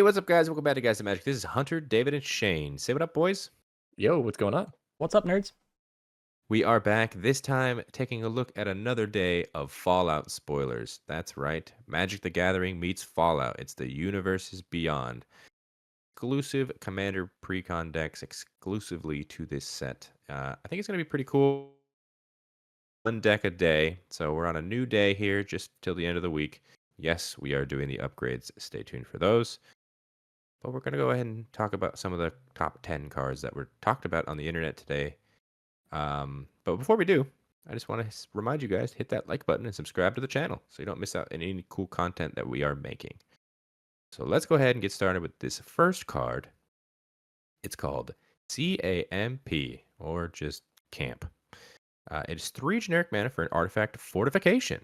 what's up, guys? Welcome back to Guys of Magic. This is Hunter, David, and Shane. Say what up, boys. Yo, what's going on? What's up, nerds? We are back, this time taking a look at another day of Fallout spoilers. That's right. Magic the Gathering meets Fallout. It's the universes beyond. Exclusive Commander Precon decks exclusively to this set. I think it's going to be pretty cool. One deck a day. So we're on a new day here just till the end of the week. Yes, we are doing the upgrades. Stay tuned for those. But we're going to go ahead and talk about some of the top 10 cards that were talked about on the internet today. But before we do, I just want to remind you guys to hit that like button and subscribe to the channel so you don't miss out on any cool content that we are making. So let's go ahead and get started with this first card. It's called C.A.M.P, or just C.A.M.P. It's 3 generic mana for an artifact Fortification.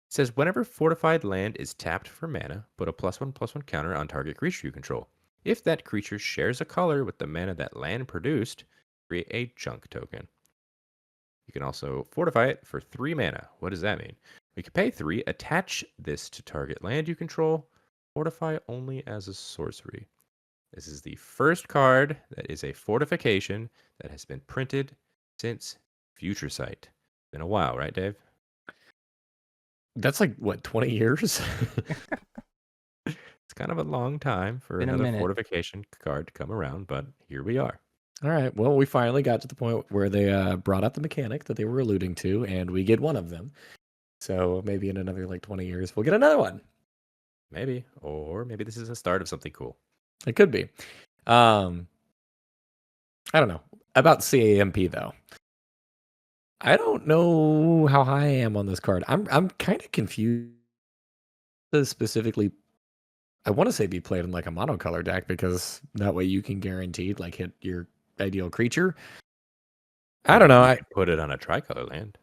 It says whenever fortified land is tapped for mana, put a +1/+1 counter on target creature you control. If that creature shares a color with the mana that land produced, create a junk token. You can also fortify it for 3 mana. What does that mean? We can pay 3, attach this to target land you control, fortify only as a sorcery. This is the first card that is a fortification that has been printed since Future Sight. Been a while, right, Dave? That's like, what, 20 years? It's kind of a long time for another fortification card to come around, but here we are. All right. Well, we finally got to the point where they brought up the mechanic that they were alluding to, and we get one of them. So maybe in another like 20 years, we'll get another one. Maybe. Or maybe this is the start of something cool. It could be. I don't know. About C.A.M.P, though. I don't know how high I am on this card. I'm kind of confused. Specifically, I want to say be played in like a monocolor deck because that way you can guaranteed like hit your ideal creature. I don't know. I put it on a tricolor land.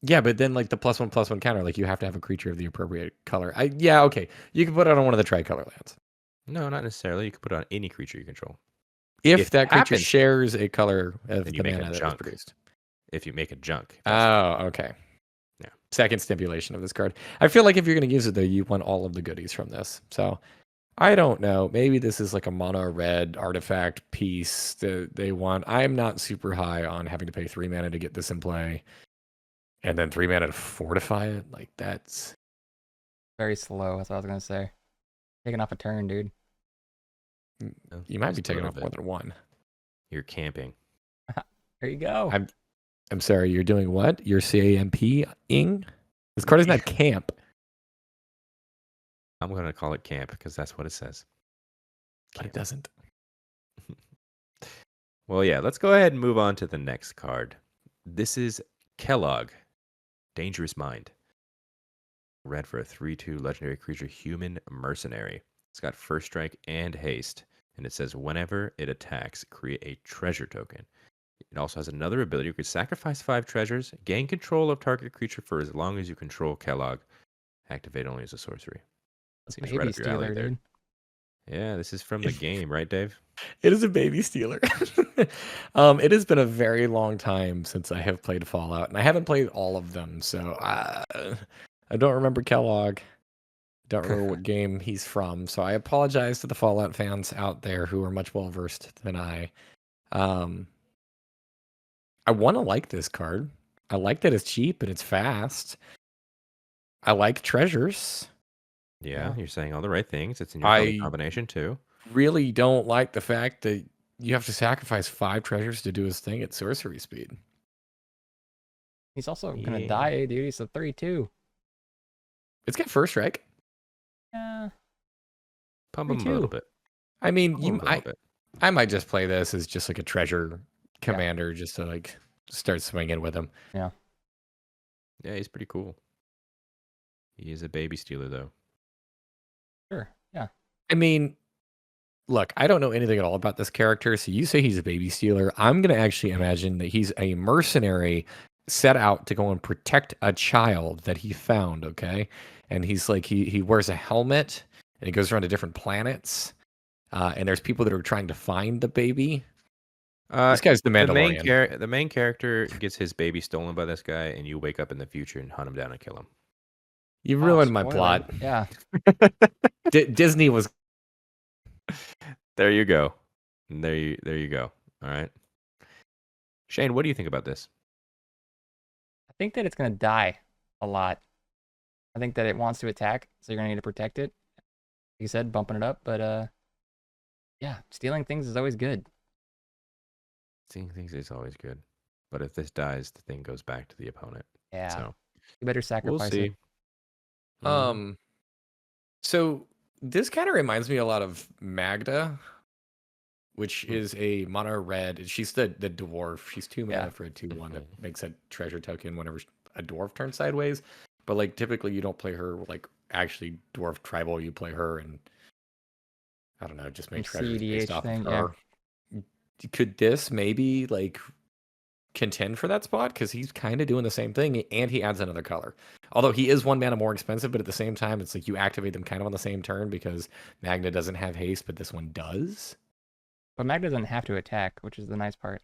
Yeah, but then like the +1/+1 counter, like you have to have a creature of the appropriate color. Yeah, okay. You can put it on one of the tricolor lands. No, not necessarily. You can put it on any creature you control. If that creature shares a color of the mana that was produced. If you make a junk. Oh, okay. Yeah. Second stipulation of this card. I feel like if you're going to use it, though, you want all of the goodies from this. So I don't know. Maybe this is like a mono red artifact piece that they want. I'm not super high on having to pay 3 mana to get this in play. And then 3 mana to fortify it. Like, that's very slow. That's what I was going to say. Taking off a turn, dude. You might be taking off more than one. You're camping. There you go. I'm sorry, you're doing what? You're C.A.M.P-ing? This card is not camp. I'm going to call it camp because that's what it says. But it doesn't. Well, yeah, let's go ahead and move on to the next card. This is Kellog, Dangerous Mind. Red for a 3/2 legendary creature, human mercenary. It's got first strike and haste, and it says whenever it attacks, create a treasure token. It also has another ability. You could sacrifice 5 treasures, gain control of target creature for as long as you control Kellog. Activate only as a sorcery. Seems right up your alley there. Dude. Yeah, this is from the game, right, Dave? It is a baby stealer. It has been a very long time since I have played Fallout, and I haven't played all of them, so I don't remember Kellog. Don't remember what game he's from, so I apologize to the Fallout fans out there who are much well versed than I. I want to like this card. I like that it's cheap and it's fast. I like treasures. Yeah, you're saying all the right things. It's in your combination too. Really don't like the fact that you have to sacrifice 5 treasures to do his thing at sorcery speed. He's also gonna die, dude. He's a 3/2. It's got first strike. Yeah. Pump him a little bit. I mean, I might just play this as just like a treasure commander, just to like start swinging with him. Yeah. Yeah, he's pretty cool. He is a baby stealer, though. Sure. Yeah. I mean, look, I don't know anything at all about this character. So you say he's a baby stealer. I'm going to actually imagine that he's a mercenary set out to go and protect a child that he found. Okay. And he's like, he wears a helmet and he goes around to different planets. And there's people that are trying to find the baby. This guy's the Mandalorian. The main character gets his baby stolen by this guy, and you wake up in the future and hunt him down and kill him. You Oh, ruined my spoiler. plot. Yeah. Disney was. There you go. There you go. All right. Shane, what do you think about this? I think that it's gonna die a lot. I think that it wants to attack, so you're gonna need to protect it. Like you said, bumping it up, but yeah, stealing things is always good. Seeing things is always good. But if this dies, the thing goes back to the opponent. Yeah. So You better we'll sacrifice it. see. Mhm. So this kind of reminds me a lot of Magda, which Hmm. is a mono red. She's the dwarf. She's 2 mana Yeah. for a 2/1 that makes a treasure token whenever a dwarf turns sideways. But like typically you don't play her like actually dwarf tribal. You play her and I don't know, just make Some treasures based CEDH off thing, of yeah. her. Could this maybe like contend for that spot? Because he's kind of doing the same thing and he adds another color. Although he is 1 mana more expensive, but at the same time, it's like you activate them kind of on the same turn because Magna doesn't have haste, but this one does. But Mag doesn't have to attack, which is the nice part.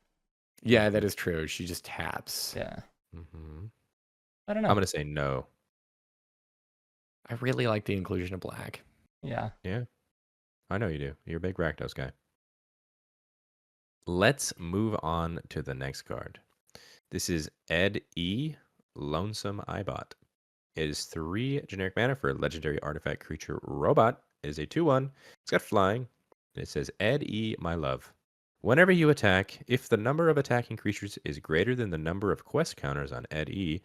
Yeah, that is true. She just taps. Yeah. Mm-hmm. I don't I'm know. gonna say no. I really like the inclusion of black. Yeah. Yeah, I know you do. You're a big Rakdos guy. Let's move on to the next card. This is Ed E. Lonesome Eyebot. It is 3 generic mana for a legendary artifact creature robot. It is a 2/1. It's got flying. And it says, Ed E. My love. Whenever you attack, if the number of attacking creatures is greater than the number of quest counters on Ed E,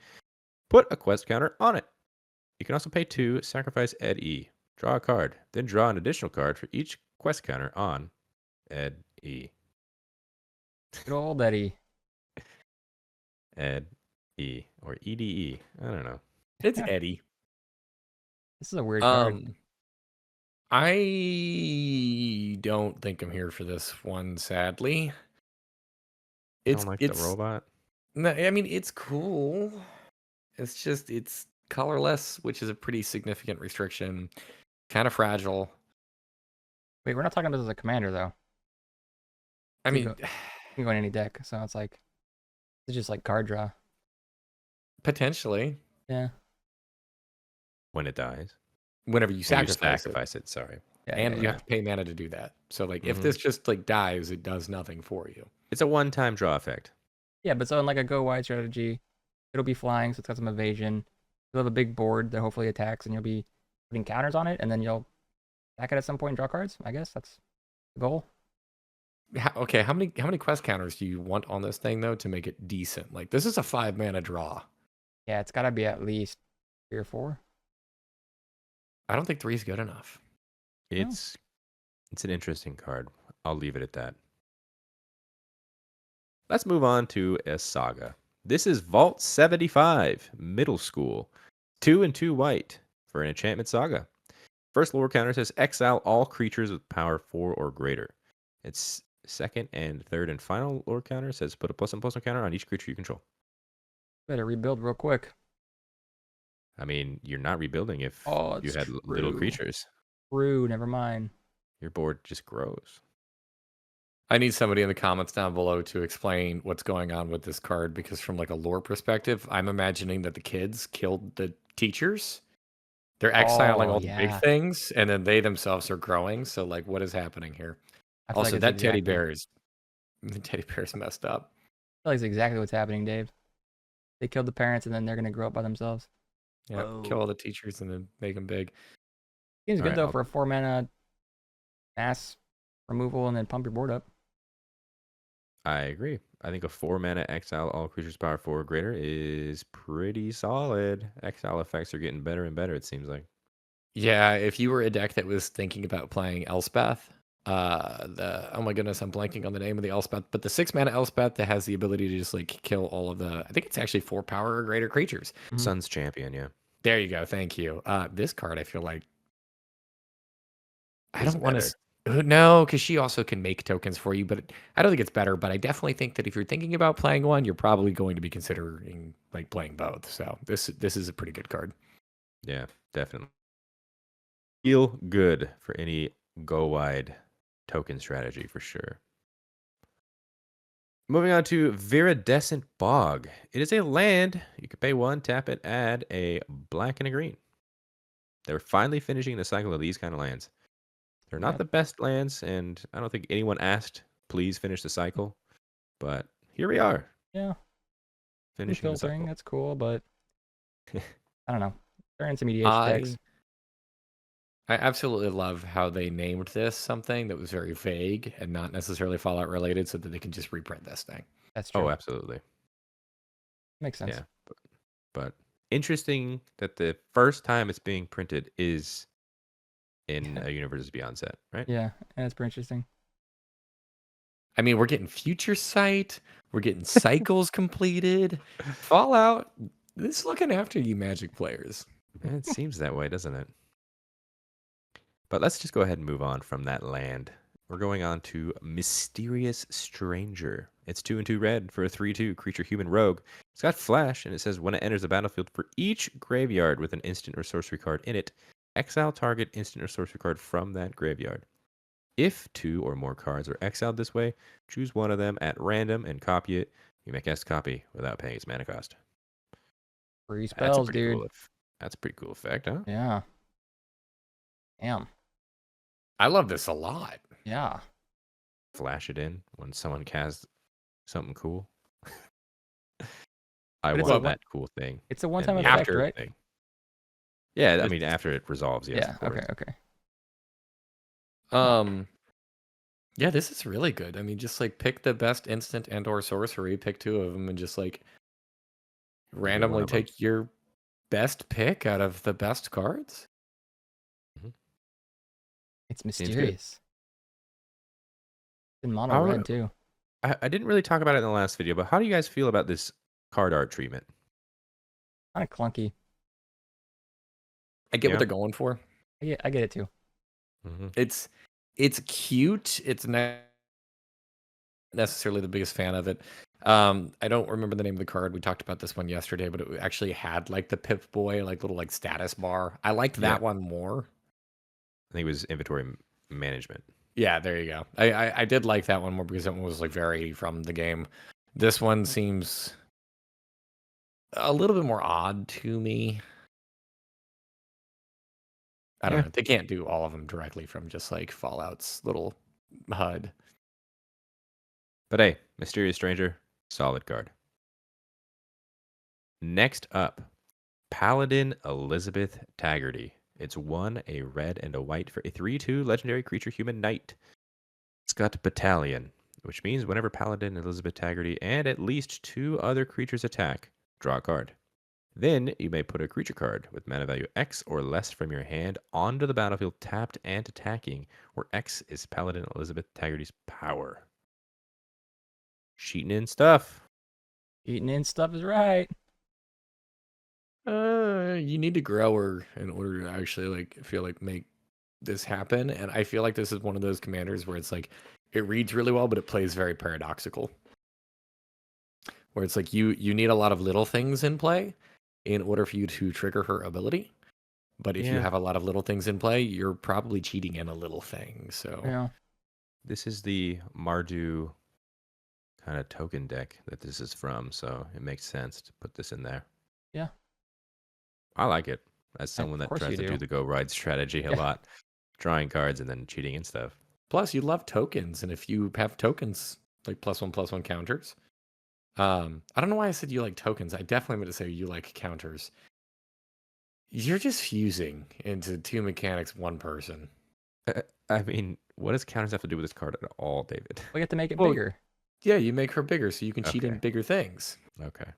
put a quest counter on it. You can also pay 2, sacrifice Ed E. Draw a card, then draw an additional card for each quest counter on Ed E. Good old Eddie. Ed E. Or EDE. I don't know. It's Eddie. This is a weird card. I don't think I'm here for this one, sadly. You don't like the It's robot? no, I mean it's cool. It's just it's colorless, which is a pretty significant restriction. Kind of fragile. Wait, we're not talking about this as a commander though. I You mean, You can go in any deck, so it's like it's just like card draw. potentially Yeah. When it dies. whenever you When you sacrifice it, sacrifice it, sorry. Yeah. and yeah, you yeah. have to pay mana to do that. So like if Mhm. this just like dies, it does nothing for you. It's a one-time draw effect. Yeah, but so in like a go wide strategy, it'll be flying, so it's got some evasion. You'll have a big board that hopefully attacks, and you'll be putting counters on it, and then you'll attack it at some point and draw cards. I guess that's the goal. Okay, how many quest counters do you want on this thing though to make it decent? Like this is a 5 mana draw. Yeah, it's got to be at least 3 or 4. I don't think 3 is good enough. It's an interesting card. I'll leave it at that. Let's move on to a saga. This is Vault 75, Middle School. 2 and 2 white for an enchantment saga. First lore counter says exile all creatures with power 4 or greater. Its second and third and final lore counter says put a +1/+1 counter on each creature you control. Better rebuild real quick. I mean, you're not rebuilding if Oh, you it's had little true. creatures. True, never mind. Your board just grows. I need somebody in the comments down below to explain what's going on with this card because from like a lore perspective, I'm imagining that the kids killed the teachers. They're exiling Oh, all the big yeah. things and then they themselves are growing. So like what is happening here? I feel Also, like that it's teddy exactly, bear is the teddy bear's messed up. I feel like it's exactly what's happening, Dave. They killed the parents, and then they're gonna grow up by themselves. Yeah, Whoa. kill all the teachers and then make them big. Seems All good right, though I'll- for a 4 mana mass removal and then pump your board up. I agree. I think a 4 mana exile all creatures power 4 or greater is pretty solid. Exile effects are getting better and better, it seems like. Yeah, if you were a deck that was thinking about playing Elspeth, oh my goodness, I'm blanking on the name of the Elspeth, but the 6 mana Elspeth that has the ability to just like kill all of the, I think it's actually 4 power or greater creatures. Mhm. Sun's Champion, yeah. There you go. Thank you. This card, I feel like I Is don't want better. to. No, because she also can make tokens for you, but I don't think it's better. But I definitely think that if you're thinking about playing one, you're probably going to be considering like playing both. So this is a pretty good card. Yeah, definitely. Feel good for any go wide token strategy for sure. Moving on to Viridescent Bog. It is a land. You can pay 1, tap it, add a black and a green. They're finally finishing the cycle of these kind of lands. They're not Yep. the best lands, and I don't think anyone asked, please finish the cycle. But here we are, Yeah. finishing the Filtering, cycle. that's cool, but I don't know. They're intermediate decks. I absolutely love how they named this something that was very vague and not necessarily Fallout related, so that they can just reprint this thing. That's true. Oh, absolutely. Makes sense. Yeah. But interesting that the first time it's being printed is in a Universes Beyond set, right? Yeah, and it's pretty interesting. I mean, we're getting Future Sight, we're getting cycles completed. Fallout, this is looking after you, Magic players. It seems that way, doesn't it? But let's just go ahead and move on from that land. We're going on to Mysterious Stranger. It's 2 and 2 red for a 3/2 creature human rogue. It's got flash, and it says when it enters the battlefield for each graveyard with an instant or sorcery card in it, exile target instant or sorcery card from that graveyard. If 2 or more cards are exiled this way, choose one of them at random and copy it. You may cast copy without paying its mana cost. Free That's a spells, pretty dude. cool. That's a pretty cool effect, huh? Yeah. Damn. I love this a lot. Yeah. Flash it in when someone casts something cool. I But it's want a that cool thing. It's a and one-time the effect, after right? thing. Yeah, I It's- mean after it resolves, yes. Yeah. Of course. Okay. Yeah, this is really good. I mean, just like pick the best instant and or sorcery, pick 2 of them, and just like randomly of 'em. take your best pick out of the best cards. It's Seems good. mysterious. In mono How- red too. I didn't really talk about it in the last video, but how do you guys feel about this card art treatment? Kind of clunky. I get Yeah. what they're going for. I get it too. Mm-hmm. It's cute. It's not necessarily the biggest fan of it. I don't remember the name of the card. We talked about this one yesterday, but it actually had like the Pip Boy, like little like status bar. I liked that Yeah. one more. I think it was inventory management. Yeah, there you go. I did like that one more because that one was like very from the game. This one seems a little bit more odd to me. I don't Yeah. know. They can't do all of them directly from just like Fallout's little HUD. But hey, Mysterious Stranger, solid card. Next up, Paladin Elizabeth Taggerdy. It's 1, a red and a white for a 3/2 legendary creature human knight. It's got Battalion, which means whenever Paladin Elizabeth Taggerdy and at least 2 other creatures attack, draw a card. Then you may put a creature card with mana value X or less from your hand onto the battlefield tapped and attacking, where X is Paladin Elizabeth Taggerdy's power. Cheating in stuff. Eating in stuff is right. You need to grow her in order to actually like feel like make this happen. And I feel like this is one of those commanders where it's like it reads really well, but it plays very paradoxical. Where it's like you need a lot of little things in play in order for you to trigger her ability. But if you Yeah. have a lot of little things in play, you're probably cheating in a little thing. So Yeah. This is the Mardu kind of token deck that this is from, so it makes sense to put this in there. Yeah. I like it as someone that course tries you to do. do the go ride strategy a Yeah. lot, drawing cards and then cheating and stuff. plus you love tokens, and if you have tokens like +1/+1 counters. I don't know why I said you like tokens. I definitely meant to say you like counters. You're just fusing into 2 mechanics, 1 person. I mean, what does counters have to do with this card at all, David? We have to make it Well, bigger. Yeah, you make her bigger so you can cheat in Okay. bigger things. Okay.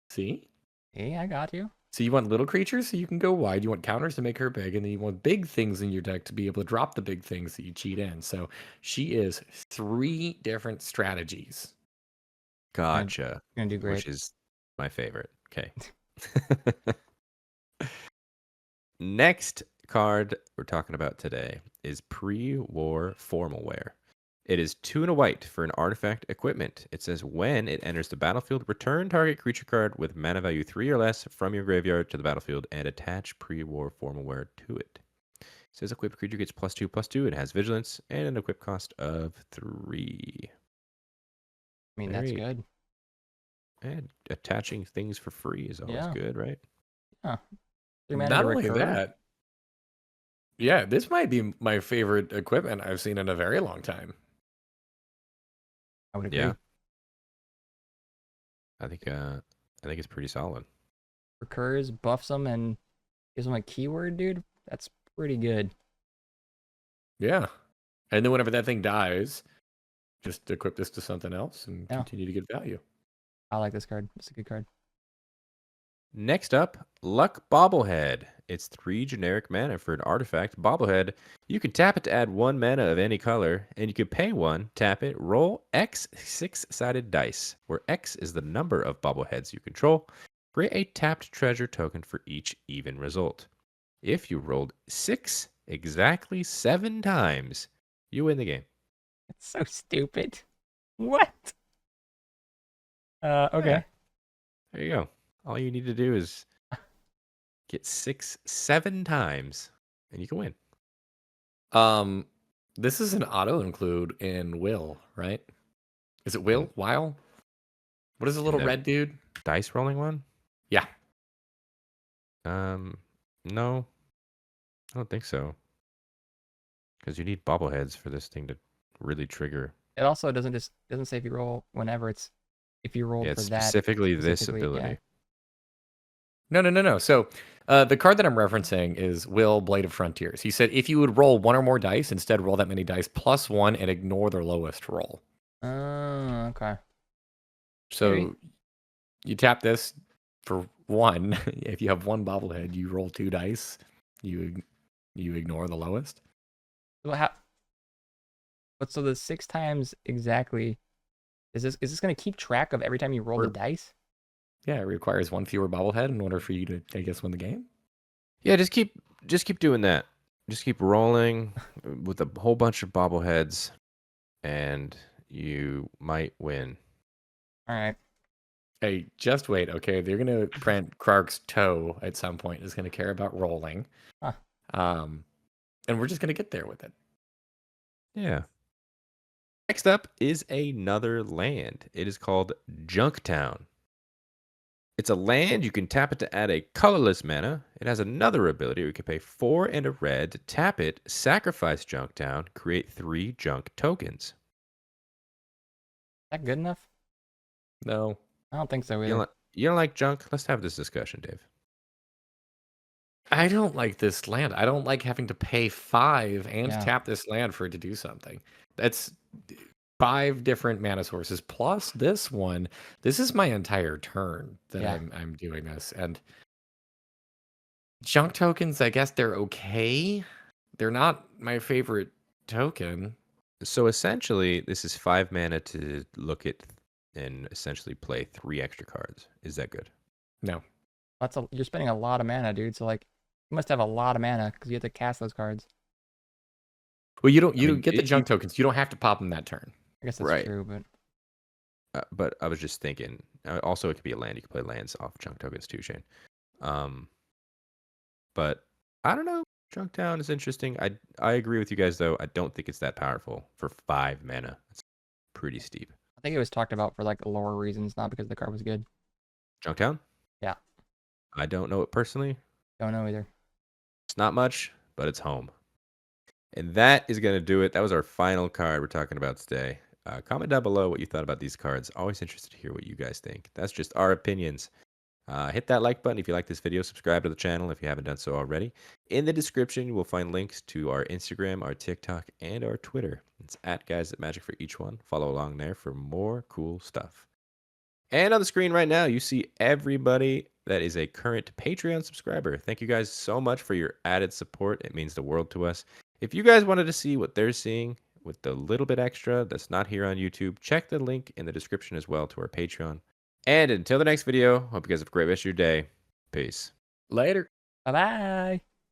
See? Hey, I got you. So you want little creatures so you can go wide. You want counters to make her big, and then you want big things in your deck to be able to drop the big things that you cheat in. So she is 3 different strategies. Gotcha. Gonna do great. Which is my favorite. Okay. Next card we're talking about today is pre-war Formalwear. It is 2 and a white for an artifact equipment. It says when it enters the battlefield, return target creature card with mana value 3 or less from your graveyard to the battlefield and attach pre-war Formalwear to it. It says equipped creature gets +2/+2 and has vigilance and an equip cost of 3. I mean, that's Very- good. And attaching things for free is always Yeah. good, right? 3 mana Not to only recur. that, Yeah, this might be my favorite equipment I've seen in a very long time. I would agree. Yeah. I think it's pretty solid. Recurs, buffs them, and gives them a keyword, dude. That's pretty good. Yeah. And then whenever that thing dies, just equip this to something else and Yeah. continue to get value. I like this card. It's a good card. Next up, Luck Bobblehead. It's 3 generic mana for an artifact. Bobblehead, you can tap it to add 1 mana of any color, and you can pay 1, tap it, roll X 6-sided dice, where X is the number of bobbleheads you control. Create a tapped treasure token for each even result. If you rolled 6 exactly 7 times, you win the game. It's so stupid. What? Okay. Yeah. There you go. All you need to do is get 7 times, and you can win. This is an auto include in Will, right? Is it Will? Weil? What is the little the- red dude? Dice rolling one? Yeah. No, I don't think so. Because you need bobbleheads for this thing to really trigger. It also doesn't say if you roll whenever. It's if you rolled Yeah, for it's that. specifically this specifically, ability. yeah. No. So the card that I'm referencing is Will, Blade of Frontiers. He said if you would roll 1 or more dice, instead roll that many dice plus 1 and ignore their lowest roll. Oh, okay. So Maybe. you tap this for 1. If you have 1 bobblehead, you roll 2 dice. You ignore the lowest. So the 6 times exactly? Is this going to keep track of every time you roll the dice? Yeah, it requires 1 fewer bobblehead in order for you to, I guess, win the game. Yeah, just keep doing that. Just keep rolling with a whole bunch of bobbleheads, and you might win. All right. Hey, just wait, okay? They're gonna print Krark's toe at some point. Is gonna care about rolling, Huh. and we're just gonna get there with it. Yeah. Next up is another land. It is called Junktown. It's a land. You can tap it to add a colorless mana. It has another ability. You can pay 4 and a red to tap it, sacrifice Junktown, create 3 junk tokens. Is that good enough? No, I don't think so You either. don't like junk? Let's have this discussion, Dave. I don't like this land. I don't like having to pay 5 and Yeah. tap this land for it to do something. That's 5 different mana sources plus this one. This is my entire turn that Yeah. I'm doing this, and junk tokens. I guess they're okay. They're not my favorite token. So essentially, this is 5 mana to look at and essentially play 3 extra cards. Is that good? No. You're spending a lot of mana, dude. So like, you must have a lot of mana because you have to cast those cards. Well, you don't. I You mean, get the junk tokens. You don't have to pop them that turn. I guess that's Right. true, but But I was just thinking. Also, it could be a land. You could play lands off junk tokens too, Shane. But I don't know. Junktown is interesting. I agree with you guys though. I don't think it's that powerful for 5 mana. It's pretty steep. I think it was talked about for like lore reasons, not because the card was good. Junktown? Yeah. I don't know it personally. Don't know either. It's not much, but it's home. And that is going to do it. That was our final card we're talking about today. Comment down below what you thought about these cards. Always interested to hear what you guys think. That's just our opinions. Hit that like button if you like this video. Subscribe to the channel if you haven't done so already. In the description, you will find links to our Instagram, our TikTok, and our Twitter. It's @guys@magic for each one. Follow along there for more cool stuff. And on the screen right now, you see everybody that is a current Patreon subscriber. Thank you guys so much for your added support. It means the world to us. If you guys wanted to see what they're seeing with the little bit extra that's not here on YouTube, check the link in the description as well to our Patreon. And until the next video, hope you guys have a great rest of your day. Peace. Later. Bye bye.